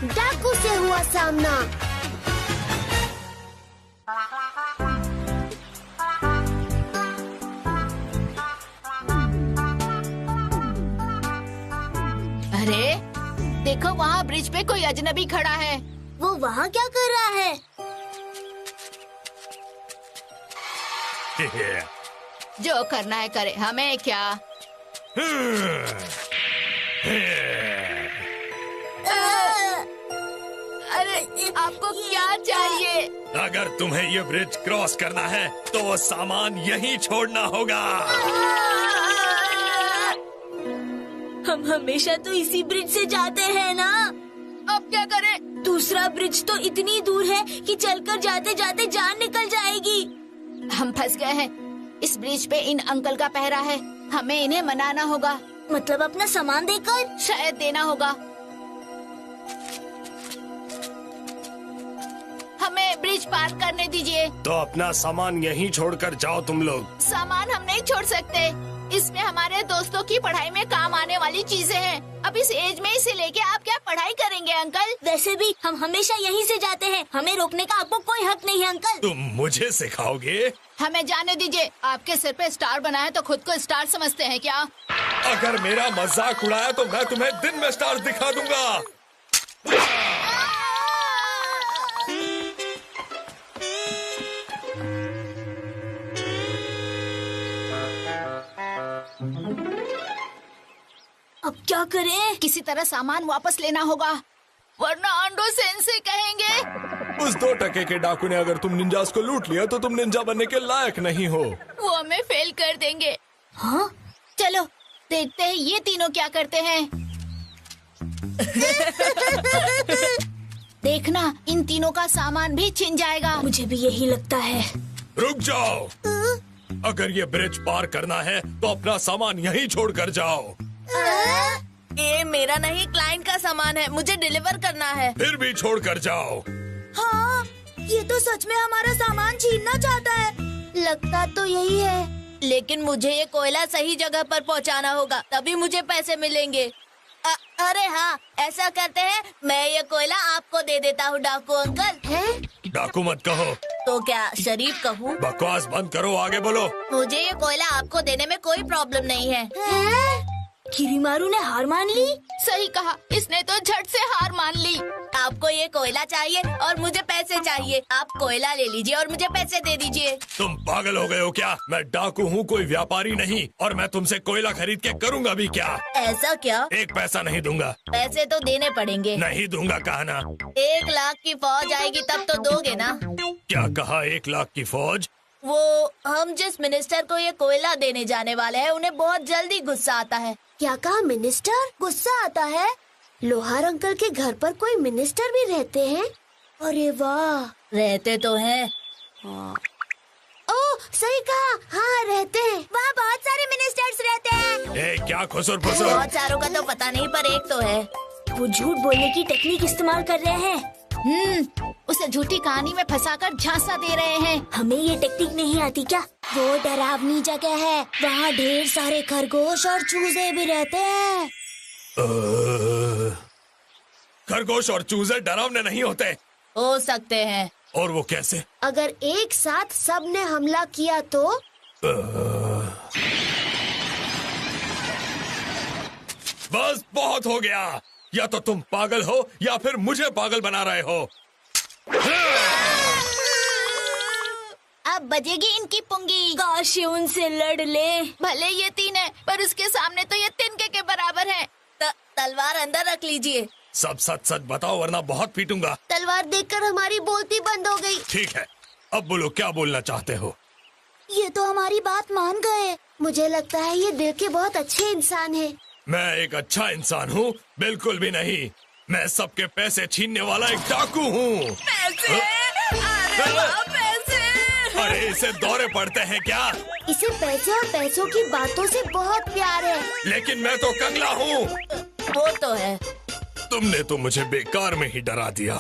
डाकू से हुआ सामना। अरे देखो, वहाँ ब्रिज पे कोई अजनबी खड़ा है। वो वहाँ क्या कर रहा है? जो करना है करे, हमें क्या। अरे आपको क्या चाहिए? अगर तुम्हें ये ब्रिज क्रॉस करना है तो वो सामान यहीं छोड़ना होगा। हम हमेशा तो इसी ब्रिज से जाते हैं ना। अब क्या करें? दूसरा ब्रिज तो इतनी दूर है कि चलकर जाते जाते जान निकल जाएगी। हम फंस गए हैं। इस ब्रिज पे इन अंकल का पहरा है। हमें इन्हें मनाना होगा। मतलब अपना सामान देकर? शायद देना होगा। हमें ब्रिज पार करने दीजिए। तो अपना सामान यहीं छोड़कर जाओ तुम लोग। सामान हम नहीं छोड़ सकते। इसमें हमारे दोस्तों की पढ़ाई में काम आने वाली चीजें हैं। अब इस एज में इसे लेके आप क्या पढ़ाई करेंगे अंकल? वैसे भी हम हमेशा यहीं से जाते हैं। हमें रोकने का आपको कोई हक नहीं है अंकल। तुम मुझे सिखाओगे? हमें जाने दीजिए। आपके सिर पे स्टार बना है तो खुद को स्टार समझते हैं क्या? अगर मेरा मजाक उड़ाया तो मैं तुम्हें दिन में स्टार दिखा दूंगा। अब क्या करें? किसी तरह सामान वापस लेना होगा, वरना आंडो सेंसे कहेंगे। उस 2 टके के डाकू ने अगर तुम निंजास को लूट लिया तो तुम निंजा बनने के लायक नहीं हो। वो हमें फेल कर देंगे। हाँ? चलो देखते हैं ये तीनों क्या करते हैं। देखना, इन तीनों का सामान भी छिन जाएगा। मुझे भी यही लगता है। रुक जाओ। अगर ये ब्रिज पार करना है तो अपना सामान यहीं छोड़कर जाओ। ये मेरा नहीं, क्लाइंट का सामान है। मुझे डिलीवर करना है। फिर भी छोड़कर जाओ। हाँ, ये तो सच में हमारा सामान छीनना चाहता है। लगता तो यही है। लेकिन मुझे ये कोयला सही जगह पर पहुंचाना होगा, तभी मुझे पैसे मिलेंगे। अरे हाँ, ऐसा करते हैं, मैं ये कोयला आपको दे देता हूँ डाकू अंकल। हैं? डाकू मत कहो। तो क्या शरीफ कहूँ? बकवास बंद करो, आगे बोलो। मुझे ये कोयला आपको देने में कोई प्रॉब्लम नहीं है। किरीमारू ने हार मान ली। सही कहा, इसने तो झट से हार मान ली। आपको ये कोयला चाहिए और मुझे पैसे चाहिए। आप कोयला ले लीजिए और मुझे पैसे दे दीजिए। तुम पागल हो गए हो क्या? मैं डाकू हूँ, कोई व्यापारी नहीं। और मैं तुमसे कोयला खरीद के करूँगा भी क्या? ऐसा क्या? 1 पैसा नहीं दूंगा। पैसे तो देने पड़ेंगे। नहीं दूंगा कहा ना। 1 लाख की फौज आएगी तब तो दोगे ना? क्या कहा? 1 लाख की फौज? वो हम जिस मिनिस्टर को ये कोयला देने जाने वाले हैं, उन्हें बहुत जल्दी गुस्सा आता है। क्या कहा? मिनिस्टर? गुस्सा आता है? लोहार अंकल के घर पर कोई मिनिस्टर भी रहते हैं? अरे वाह! रहते तो हैं। ओह, सही कहा। हाँ, रहते हैं। वहाँ बहुत सारे मिनिस्टर्स रहते हैं। ए, क्या खुसुर फुसुर? बहुत सारों का तो पता नहीं, पर एक तो है। वो झूठ बोलने की टेक्निक इस्तेमाल कर रहे हैं। उसे झूठी कहानी में फंसाकर झांसा दे रहे हैं। हमें ये टेक्निक नहीं आती क्या? वो डरावनी जगह है। वहाँ ढेर सारे खरगोश और चूजे भी रहते हैं। खरगोश और चूजे डरावने नहीं होते। हो सकते हैं। और वो कैसे? अगर एक साथ सब ने हमला किया तो? बस बहुत हो गया। या तो तुम पागल हो या फिर मुझे पागल बना रहे हो। अब बजेगी इनकी पुंगी। काश ये उनसे लड़ ले। भले ये 3 है, पर उसके सामने तो ये तिनके के बराबर है। तलवार अंदर रख लीजिए। सब सच सच बताओ वरना बहुत पीटूंगा। तलवार देखकर हमारी बोलती बंद हो गई। ठीक है, अब बोलो क्या बोलना चाहते हो? ये तो हमारी बात मान गए। मुझे लगता है ये दिल के बहुत अच्छे इंसान हैं। मैं एक अच्छा इंसान हूँ? बिल्कुल भी नहीं। मैं सबके पैसे छीनने वाला एक डाकू हूँ। पैसे? अरे वाह, पैसे! अरे इसे दौरे पड़ते हैं क्या? इसे पैसे और पैसों की बातों से बहुत प्यार है। लेकिन मैं तो कंगला हूँ। वो तो है। तुमने तो मुझे बेकार में ही डरा दिया।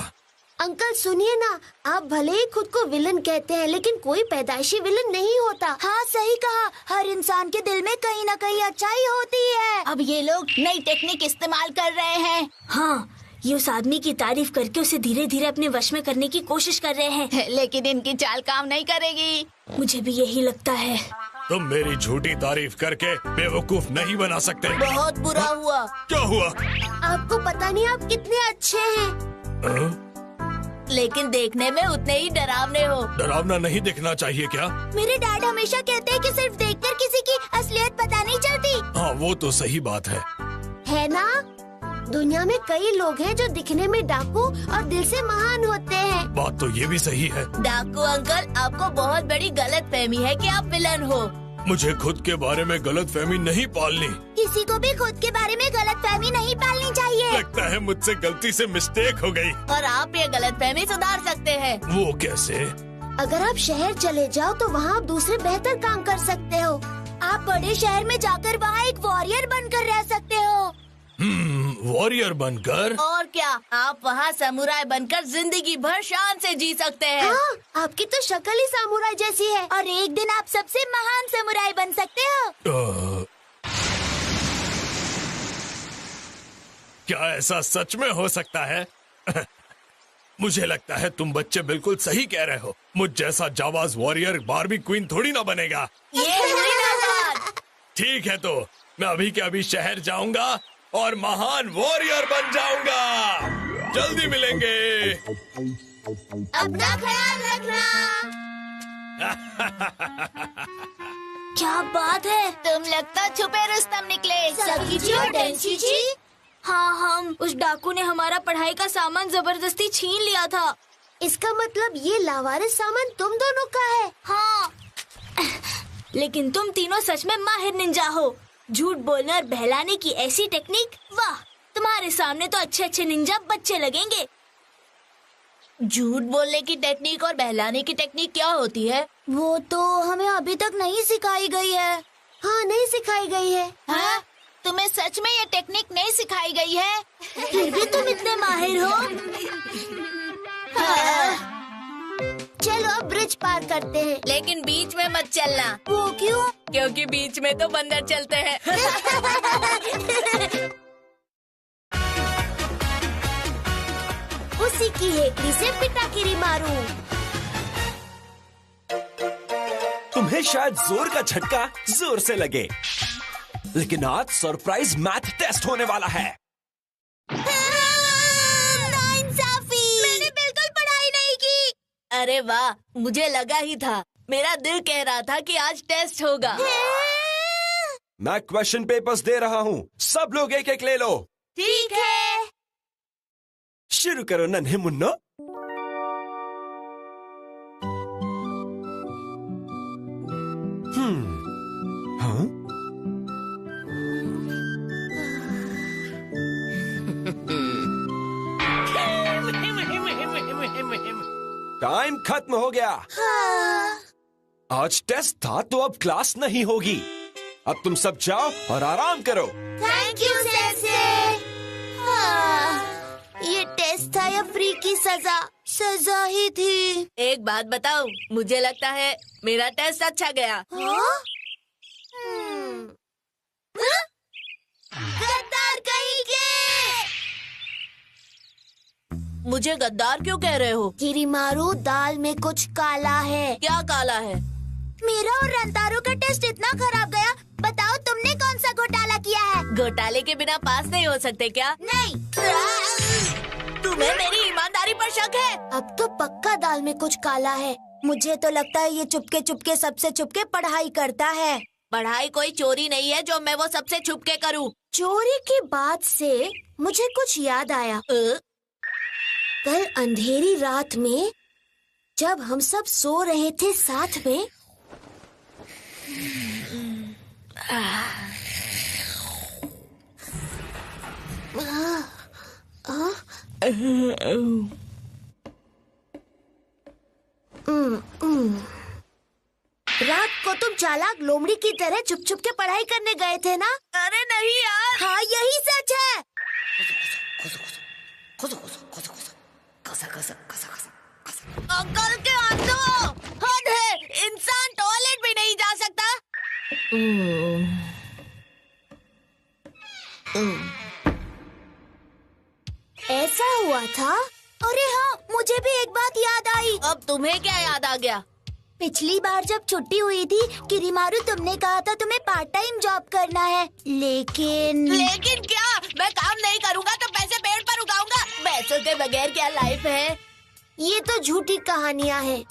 अंकल सुनिए ना, आप भले ही खुद को विलन कहते हैं, लेकिन कोई पैदाइशी विलन नहीं होता। हाँ सही कहा, हर इंसान के दिल में कहीं ना कहीं अच्छाई होती है। अब ये लोग नई टेक्निक इस्तेमाल कर रहे हैं। हाँ, ये उस आदमी की तारीफ करके उसे धीरे धीरे अपने वश में करने की कोशिश कर रहे हैं। लेकिन इनकी चाल काम नहीं करेगी। मुझे भी यही लगता है। तुम मेरी झूठी तारीफ करके बेवकूफ नहीं बना सकते। बहुत बुरा हुआ। क्या हुआ? आपको पता नहीं आप कितने अच्छे हैं। लेकिन देखने में उतने ही डरावने हो। डरावना नहीं दिखना चाहिए क्या? मेरे डैड हमेशा कहते हैं कि सिर्फ देखकर किसी की असलियत पता नहीं चलती। हाँ, वो तो सही बात है ना? दुनिया में कई लोग हैं जो दिखने में डाकू और दिल से महान होते हैं। बात तो ये भी सही है। डाकू अंकल, आपको बहुत बड़ी गलतफहमी है कि आप विलन हो। मुझे खुद के बारे में गलतफहमी नहीं पालनी। किसी को भी खुद के बारे में गलतफहमी नहीं पालनी चाहिए। लगता है मुझसे गलती से मिस्टेक हो गई। और आप ये गलतफहमी सुधार सकते हैं। वो कैसे? अगर आप शहर चले जाओ तो वहाँ आप दूसरे बेहतर काम कर सकते हो। आप बड़े शहर में जाकर वहाँ एक वॉरियर बनकर रह सकते हो। वॉरियर बनकर? और क्या, आप वहाँ समुराई बनकर जिंदगी भर शान से जी सकते हैं। हाँ, आपकी तो शक्ल ही सामुराई जैसी है। और एक दिन आप सबसे महान समुराई बन सकते हो। क्या ऐसा सच में हो सकता है? मुझे लगता है तुम बच्चे बिल्कुल सही कह रहे हो। मुझ जैसा जाबाज वॉरियर बारबी क्वीन थोड़ी ना बनेगा। ये हुई ना बात। ठीक है, तो मैं अभी के अभी शहर जाऊंगा और महान वॉरियर बन जाऊंगा। जल्दी मिलेंगे। अपना ख्याल रखना। क्या बात है। तुम लगता छुपे रुस्तम निकले। सकीची और डेंसीची। हाँ, उस डाकू ने हमारा पढ़ाई का सामान जबरदस्ती छीन लिया था। इसका मतलब ये लावारिस सामान तुम दोनों का है। हाँ, लेकिन तुम तीनों सच में माहिर निंजा हो। झूठ बोलने और बहलाने की ऐसी टेक्निक, वाह! तुम्हारे सामने तो अच्छे अच्छे निंजा बच्चे लगेंगे। झूठ बोलने की टेक्निक और बहलाने की टेक्निक क्या होती है? वो तो हमें अभी तक नहीं सिखाई गई है। हाँ, नहीं सिखाई गई है। हाँ? तुम्हें सच में ये टेक्निक नहीं सिखाई गई है? फिर भी तुम इतने माहिर हो। चलो अब ब्रिज पार करते हैं। लेकिन बीच में मत चलना। वो क्यों? क्योंकि बीच में तो बंदर चलते हैं। उसी की हेकड़ी से पिटाकिरी मारूं। तुम्हें शायद जोर का झटका जोर से लगे, लेकिन आज सरप्राइज मैथ टेस्ट होने वाला है। नाइंसाफी! मैंने बिल्कुल पढ़ाई नहीं की। अरे वाह, मुझे लगा ही था। मेरा दिल कह रहा था कि आज टेस्ट होगा। मैं क्वेश्चन पेपर्स दे रहा हूँ, सब लोग एक एक ले लो। ठीक है। शुरू करो नन्हे मुन्नो। हाँ? टाइम खत्म हो गया। आज टेस्ट था तो अब क्लास नहीं होगी। अब तुम सब जाओ और आराम करो। Thank you sensei. ये टेस्ट था या फ्री की सजा? सजा ही थी। एक बात बताऊं, मुझे लगता है मेरा टेस्ट अच्छा गया। गद्दार कहीं के! मुझे गद्दार क्यों कह रहे हो? किरीमारू, दाल में कुछ काला है। क्या काला है? मेरा और रंतारो का टेस्ट इतना खराब गया। बताओ तुमने कौन सा घोटाला किया है? घोटाले के बिना पास नहीं हो सकते क्या? नहीं। तुम्हें मेरी ईमानदारी पर शक है? अब तो पक्का दाल में कुछ काला है। मुझे तो लगता है ये चुपके चुपके सबसे छुपके पढ़ाई करता है। पढ़ाई कोई चोरी नहीं है जो मैं वो सबसे छुप के करूँ। चोरी की बात से मुझे कुछ याद आया। कल अंधेरी रात में जब हम सब सो रहे थे साथ में, रात को तुम चालाक लोमड़ी की तरह चुप चुप के पढ़ाई करने गए थे ना? अरे नहीं यार। हाँ, यही सच है। ऐसा हुआ था। अरे हाँ, मुझे भी एक बात याद आई। अब तुम्हें क्या याद आ गया? पिछली बार जब छुट्टी हुई थी, किरीमारू तुमने कहा था तुम्हें पार्ट टाइम जॉब करना है, लेकिन क्या? मैं काम नहीं करूँगा तो पैसे पेड़ पर उगाऊंगा? पैसों के बगैर क्या लाइफ है? ये तो झूठी कहानियाँ हैं।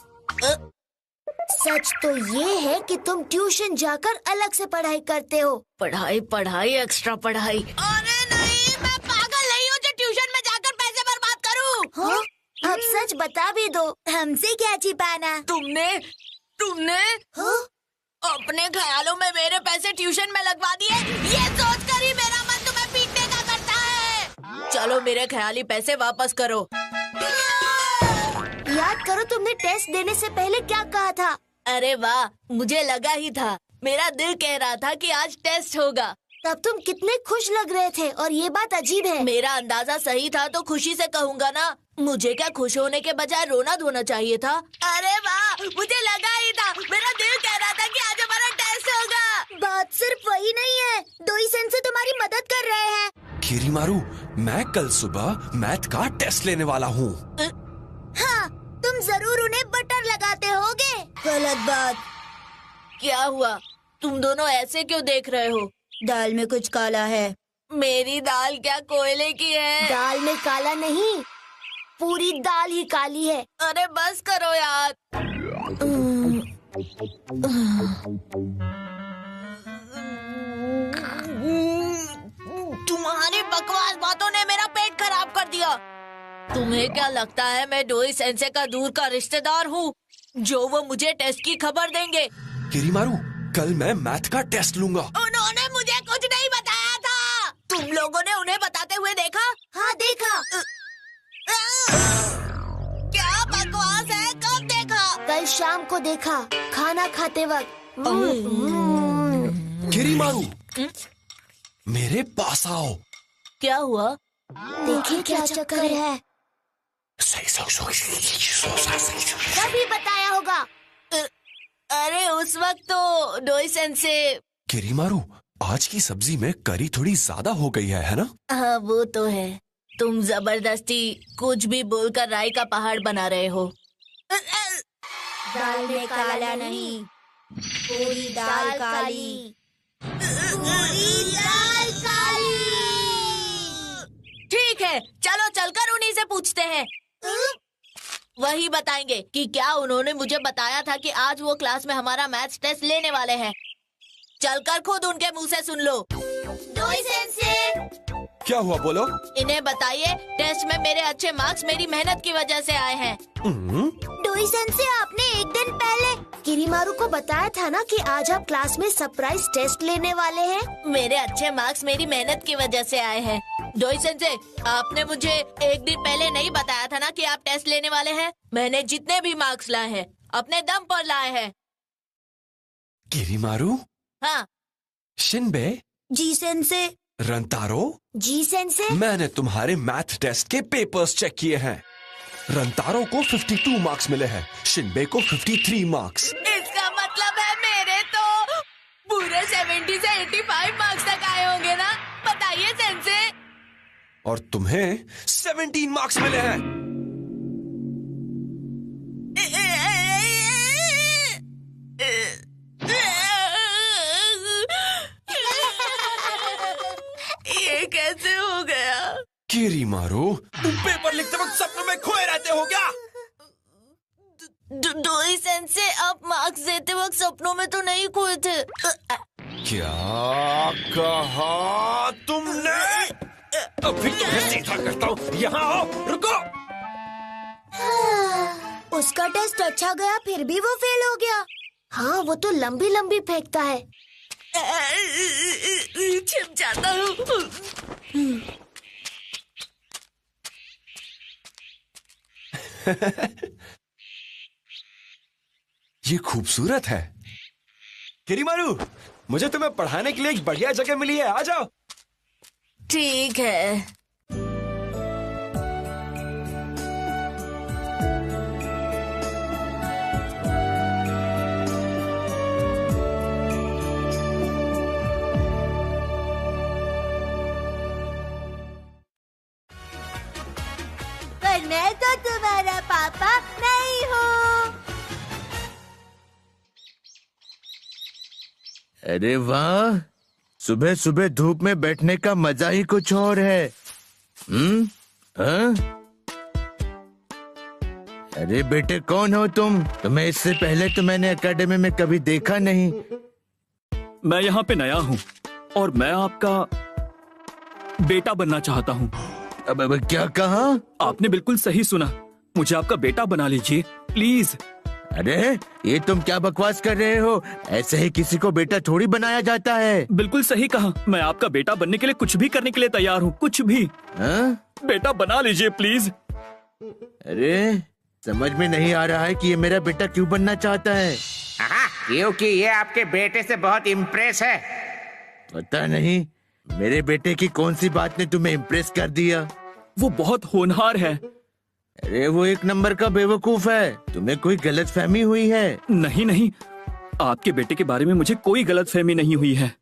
सच तो ये है कि तुम ट्यूशन जाकर अलग से पढ़ाई करते हो। पढ़ाई पढ़ाई एक्स्ट्रा पढ़ाई? अरे नहीं, मैं पागल नहीं हूँ जो ट्यूशन में जाकर पैसे बर्बाद करूँ। हाँ? अब सच बता भी दो, हमसे क्या छिपाना। तुमने हाँ? अपने ख्यालों में मेरे पैसे ट्यूशन में लगवा दिए, ये सोचकर ही मेरा मन तुम्हें पीटने का करता है। चलो मेरे ख्याली पैसे वापस करो। याद करो तुमने टेस्ट देने से पहले क्या कहा था। अरे वाह, मुझे लगा ही था। मेरा दिल कह रहा था कि आज टेस्ट होगा। तब तुम कितने खुश लग रहे थे, और ये बात अजीब है। मेरा अंदाजा सही था तो खुशी से कहूँगा ना। मुझे क्या खुश होने के बजाय रोना धोना चाहिए था? अरे वाह, मुझे लगा ही था। मेरा दिल कह रहा था कि आज हमारा टेस्ट होगा। बात सिर्फ वही नहीं है, डोई-सेन से तुम्हारी मदद कर रहे हैं। किरीमारू, मैं कल सुबह मैथ का टेस्ट लेने वाला हूँ। हाँ, तुम जरूर उन्हें बटर लगाते होगे। गलत बात। क्या हुआ? तुम दोनों ऐसे क्यों देख रहे हो? दाल में कुछ काला है। मेरी दाल क्या कोयले की है? दाल में काला नहीं, पूरी दाल ही काली है। अरे बस करो यार। तुम्हारी बकवास बातों ने मेरा पेट खराब कर दिया। तुम्हें क्या लगता है मैं डोई सेंसे का दूर का रिश्तेदार हूँ जो वो मुझे टेस्ट की खबर देंगे? किरीमारू, कल मैं मैथ का टेस्ट लूंगा। उन्होंने मुझे कुछ नहीं बताया था। तुम लोगों ने उन्हें बताते हुए देखा? हाँ, देखा। क्या बकवास है? कब देखा? कल शाम को देखा, खाना खाते वक्त। किरीमारू, मेरे पास आओ। क्या हुआ? देखिए क्या चक्कर है। कभी बताया होगा। अरे उस वक्त तो डोई सेंसे। किरीमारू, आज की सब्जी में करी थोड़ी ज्यादा हो गई है ना? हाँ वो तो है। तुम जबरदस्ती कुछ भी बोलकर राई का पहाड़ बना रहे हो। दाल में काला नहीं, पूरी दाल काली। पूरी दाल काली। ठीक है, चलो चलकर उन्हीं से पूछते हैं। वही बताएंगे कि क्या उन्होंने मुझे बताया था कि आज वो क्लास में हमारा मैथ्स टेस्ट लेने वाले हैं। चलकर खुद उनके मुंह से सुन लो। डोई सेंसे। क्या हुआ, बोलो। इन्हें बताइए टेस्ट में मेरे अच्छे मार्क्स मेरी मेहनत की वजह से आए हैं। डोई सेंसे, आपने एक दिन पहले किरीमारू को बताया था ना कि आज आप क्लास में सरप्राइज टेस्ट लेने वाले हैं। मेरे अच्छे मार्क्स मेरी मेहनत की वजह से आए हैं। डोई सेंसे, आपने मुझे एक दिन पहले नहीं बताया था ना कि आप टेस्ट लेने वाले हैं? मैंने जितने भी मार्क्स लाए हैं अपने दम पर लाए हैं। किरीमारू। हाँ। शिनबे। जी सेंसे। रंतारो। जी सेंसे। मैंने तुम्हारे मैथ टेस्ट के पेपर्स चेक किए हैं। रंतारो को 52 मार्क्स मिले हैं, शिनबे को 53 मार्क्स। इसका मतलब है मेरे तो पूरे 70 से 85 मार्क्स तक आए होंगे ना? बताइए सेंसे। और तुम्हें 17 मार्क्स मिले हैं। ये कैसे हो गया? किरीमारू, तुम पेपर लिखते वक्त सपनों में खोए रहते हो क्या? डोई सेंसे, आप मार्क्स देते वक्त सपनों में तो नहीं खोए थे। क्या कहा तुमने? अभी तुम्हें सीधा करता हूँ। यहाँ आओ, रुको। उसका टेस्ट अच्छा गया, फिर भी वो फेल हो गया। हाँ, वो तो लंबी लंबी फेंकता है। छिप जाता हूँ। ये खूबसूरत है। किरीमारू, मुझे तुम्हें पढ़ाने के लिए एक बढ़िया जगह मिली है, आ जाओ। ठीक है। मैं तो तुम्हारा पापा नहीं हूँ। अरे वाह, सुबह सुबह धूप में बैठने का मजा ही कुछ और है। हाँ? अरे बेटे, कौन हो तुम? तुम्हें इससे पहले तो मैंने एकेडमी में कभी देखा नहीं। मैं यहाँ पे नया हूँ और मैं आपका बेटा बनना चाहता हूँ। अब क्या कहा? आपने बिल्कुल सही सुना, मुझे आपका बेटा बना लीजिए प्लीज। अरे ये तुम क्या बकवास कर रहे हो? ऐसे ही किसी को बेटा थोड़ी बनाया जाता है। बिल्कुल सही कहा, मैं आपका बेटा बनने के लिए कुछ भी करने के लिए तैयार हूँ, कुछ भी। हाँ? बेटा बना लीजिए प्लीज। अरे समझ में नहीं आ रहा है कि ये मेरा बेटा क्यों बनना चाहता है। क्योंकि ये आपके बेटे से बहुत इम्प्रेस है। पता नहीं मेरे बेटे की कौन सी बात ने तुम्हें इम्प्रेस कर दिया। वो बहुत होनहार है। अरे वो एक नंबर का बेवकूफ है। तुम्हें कोई गलतफहमी हुई है। नहीं नहीं, आपके बेटे के बारे में मुझे कोई गलतफहमी नहीं हुई है।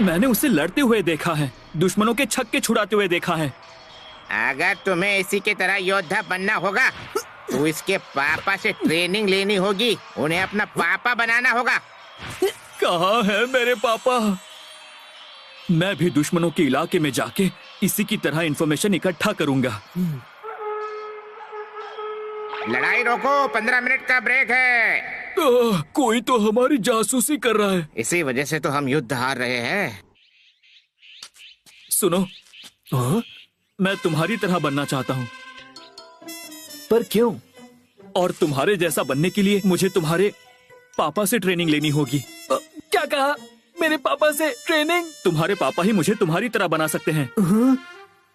मैंने उसे लड़ते हुए देखा है, दुश्मनों के छक्के छुड़ाते हुए देखा है। अगर तुम्हें इसी की तरह योद्धा बनना होगा तो इसके पापा से ट्रेनिंग लेनी होगी, उन्हें अपना पापा बनाना होगा। कहाँ है मेरे पापा? मैं भी दुश्मनों के इलाके में जाके इसी की तरह इंफॉर्मेशन इकट्ठा करूंगा। लड़ाई रोको, 15 मिनट का ब्रेक है। कोई तो हमारी जासूसी कर रहा है। इसी वजह से तो हम युद्ध हार रहे हैं। सुनो, मैं तुम्हारी तरह बनना चाहता हूँ। पर क्यों? और तुम्हारे जैसा बनने के लिए मुझे तुम्हारे पापा से ट्रेनिंग लेनी होगी। क्या कहा? मेरे पापा से ट्रेनिंग? तुम्हारे पापा ही मुझे तुम्हारी तरह बना सकते हैं।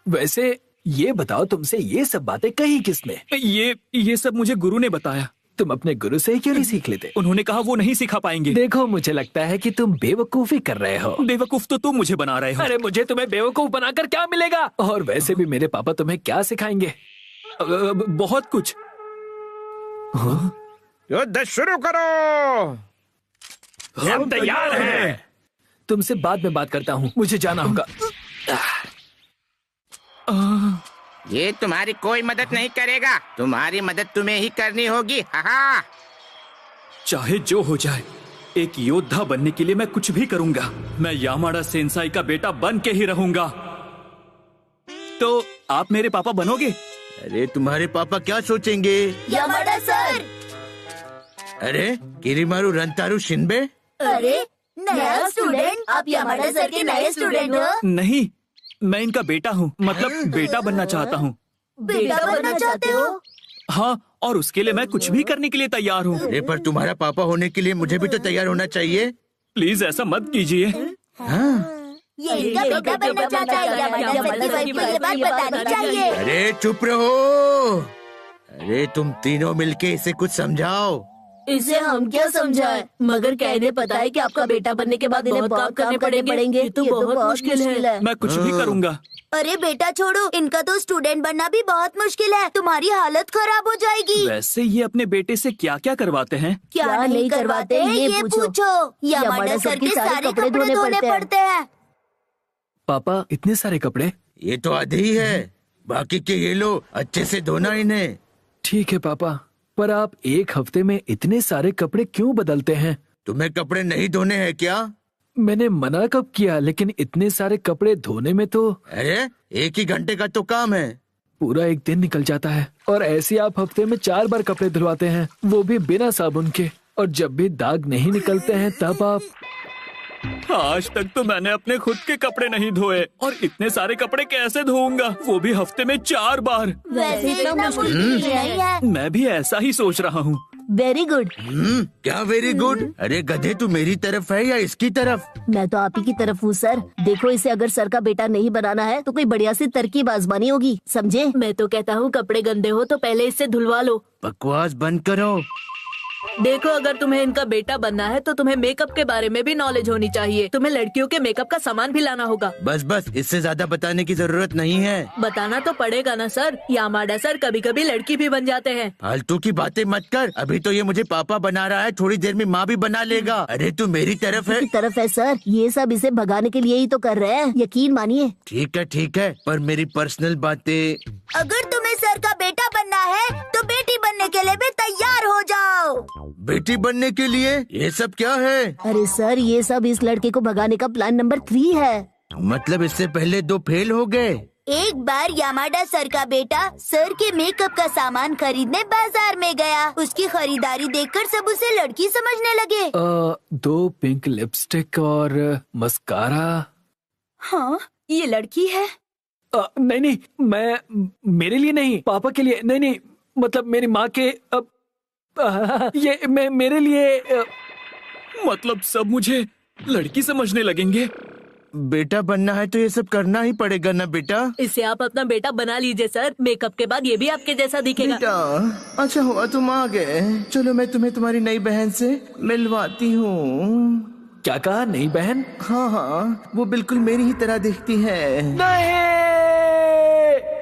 वैसे ये बताओ, तुमसे ये सब बातें कही किसने? ये सब मुझे गुरु ने बताया। तुम अपने गुरु से क्यों नहीं सीख लेते? उन्होंने कहा वो नहीं सिखा पाएंगे। देखो, मुझे लगता है कि तुम बेवकूफी कर रहे हो। बेवकूफ तो तुम मुझे बना रहे हो। अरे मुझे तुम्हें बेवकूफ बनाकर क्या मिलेगा? और वैसे भी मेरे पापा तुम्हें क्या सिखाएंगे? बहुत कुछ। युद्ध शुरू करो। हम तैयार हैं। तुमसे बाद में बात करता हूँ, मुझे जाना होगा। ये तुम्हारी कोई मदद नहीं करेगा, तुम्हारी मदद तुम्हें ही करनी होगी। हाँ। चाहे जो हो जाए, एक योद्धा बनने के लिए मैं कुछ भी करूंगा। मैं यामाडा सेंसाई का बेटा बन के ही रहूंगा। तो आप मेरे पापा बनोगे? अरे तुम्हारे पापा क्या सोचेंगे? Yamada sir. अरे किरीमारू रंतारू शिनबे? अरे नया स्टूडेंट? आप यामाडा सर के नए स्टूडेंट हो? नहीं, मैं इनका बेटा हूँ, मतलब बेटा बनना चाहता हूँ। बेटा बनना चाहते हो? हाँ, और उसके लिए मैं कुछ भी करने के लिए तैयार हूँ। अरे पर तुम्हारा पापा होने के लिए मुझे भी तो तैयार होना चाहिए। प्लीज ऐसा मत कीजिए। हाँ? ये इनका बेटा बनना चाहता है। यामाडा सर की वाइफ को ये बात बतानी चाहिए। अरे चुप रहो। अरे तुम तीनों मिलके इसे कुछ समझाओ। इसे हम क्या समझाएं? मगर कहने पता है कि आपका बेटा बनने के बाद इन्हें बहुत काम करने पड़ेंगे। ये तो बहुत मुश्किल है। मैं कुछ भी करूँगा। अरे बेटा छोड़ो, इनका तो स्टूडेंट बनना भी बहुत मुश्किल है। तुम्हारी हालत खराब हो जाएगी। वैसे ये अपने बेटे से क्या क्या करवाते हैं? क्या नहीं करवाते हैं ये पूछो। यामाडा सर के सारे कपड़े धोने पड़ते हैं। पापा, इतने सारे कपड़े? ये तो आधे ही है, बाकी के ये लो, अच्छे से धोना इन्हें। ठीक है पापा, पर आप एक हफ्ते में इतने सारे कपड़े क्यों बदलते हैं? तुम्हें कपड़े नहीं धोने हैं क्या? मैंने मना कब किया? लेकिन इतने सारे कपड़े धोने में तो... अरे 1 ही घंटे का तो काम है। पूरा एक दिन निकल जाता है। और ऐसे आप हफ्ते में 4 बार कपड़े धुलवाते हैं, वो भी बिना साबुन के। और जब भी दाग नहीं निकलते हैं तब आप... आज तक तो मैंने अपने खुद के कपड़े नहीं धोए, और इतने सारे कपड़े कैसे धोऊंगा, वो भी हफ्ते में 4 बार। वैसे इतना मुश्किल नहीं है। मैं भी ऐसा ही सोच रहा हूँ। Very good. क्या वेरी गुड? अरे गधे, तू मेरी तरफ है या इसकी तरफ? मैं तो आप ही की तरफ हूँ सर। देखो, इसे अगर सर का बेटा नहीं बनाना है तो कोई बढ़िया सी तरकीब आजमानी होगी, समझे? मैं तो कहता हूँ कपड़े गंदे हो तो पहले इससे धुलवा लो। बकवास बंद करो। देखो, अगर तुम्हें इनका बेटा बनना है तो तुम्हें मेकअप के बारे में भी नॉलेज होनी चाहिए। तुम्हें लड़कियों के मेकअप का सामान भी लाना होगा। बस बस, इससे ज्यादा बताने की जरूरत नहीं है। बताना तो पड़ेगा ना सर। यामाडा सर कभी कभी लड़की भी बन जाते हैं। फालतू की बातें मत कर। अभी तो ये मुझे पापा बना रहा है, थोड़ी देर में माँ भी बना लेगा। अरे तू मेरी तरफ है। तरफ है सर, ये सब इसे भगाने के लिए ही तो कर रहे हैं, यकीन मानिए। ठीक है, पर मेरी पर्सनल बातें। अगर तुम्हें सर का बेटा बनना है तो बेटी बनने के लिए भी तैयार हो जाओ। बेटी बनने के लिए? ये सब क्या है? अरे सर, ये सब इस लड़के को भगाने का प्लान नंबर 3 है। मतलब इससे पहले 2 फेल हो गए। एक बार यामाडा सर का बेटा सर के मेकअप का सामान खरीदने बाजार में गया। उसकी खरीदारी देखकर सब उसे लड़की समझने लगे। 2 पिंक लिपस्टिक और मस्कारा। हाँ, ये लड़की है। नहीं, मेरे लिए नहीं, पापा के लिए। नहीं, मतलब मेरी माँ के। ये मेरे लिए। मतलब सब मुझे लड़की समझने लगेंगे। बेटा बनना है तो ये सब करना ही पड़ेगा ना बेटा। इससे आप अपना बेटा बना लीजिए सर। मेकअप के बाद ये भी आपके जैसा दिखेगा। बेटा, अच्छा हुआ तुम आ गए। चलो मैं तुम्हें तुम्हारी नई बहन से मिलवाती हूँ। क्या कहा, नई बहन? हाँ, वो बिल्कुल मेरी ही तरह दिखती है।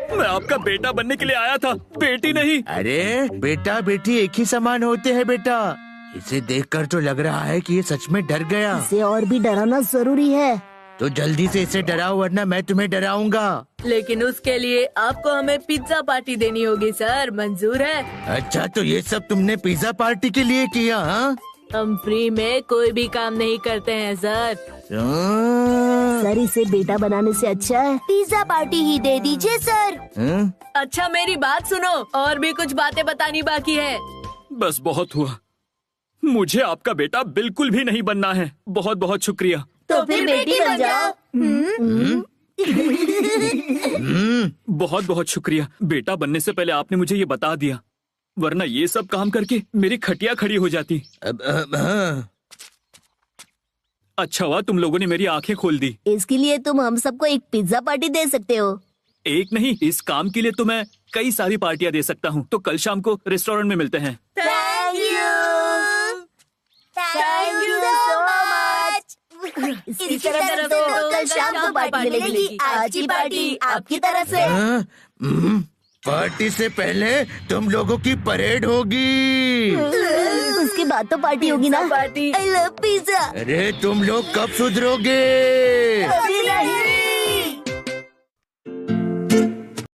मैं आपका बेटा बनने के लिए आया था, बेटी नहीं। अरे बेटा बेटी एक ही समान होते हैं बेटा। इसे देखकर तो लग रहा है कि ये सच में डर गया। इसे और भी डराना जरूरी है। तो जल्दी से इसे डराओ, वरना मैं तुम्हें डराऊंगा। लेकिन उसके लिए आपको हमें पिज्जा पार्टी देनी होगी सर। मंजूर है? अच्छा, तो ये सब तुमने पिज्जा पार्टी के लिए किया? हाँ, हम फ्री में कोई भी काम नहीं करते हैं सर। सर, इसे बेटा बनाने से अच्छा है पिज्जा पार्टी ही दे दीजिए सर। अच्छा, मेरी बात सुनो, और भी कुछ बातें बतानी बाकी है। बस बहुत हुआ। मुझे आपका बेटा बिल्कुल भी नहीं बनना है। बहुत बहुत शुक्रिया। तो फिर बेटी बन जाओ। बहुत बहुत शुक्रिया। बेटा बनने से पहले आपने मुझे ये बता दिया, वरना ये सब काम करके मेरी खटिया खड़ी हो जाती। अच्छा हुआ तुम लोगों ने मेरी आंखें खोल दी। इसके लिए तुम हम सबको एक पिज्जा पार्टी दे सकते हो। एक नहीं, इस काम के लिए तो मैं कई सारी पार्टियां दे सकता हूँ। तो कल शाम को रेस्टोरेंट में मिलते हैं। Thank you so much. इसी तरह से कल शाम को पार्टी मिलेगी। आज की पार्टी आपकी तरफ से। पार्टी से पहले तुम लोगों की परेड होगी। उसके बाद तो पार्टी होगी ना। पार्टी। I love pizza. अरे तुम लोग कब सुधरोगे?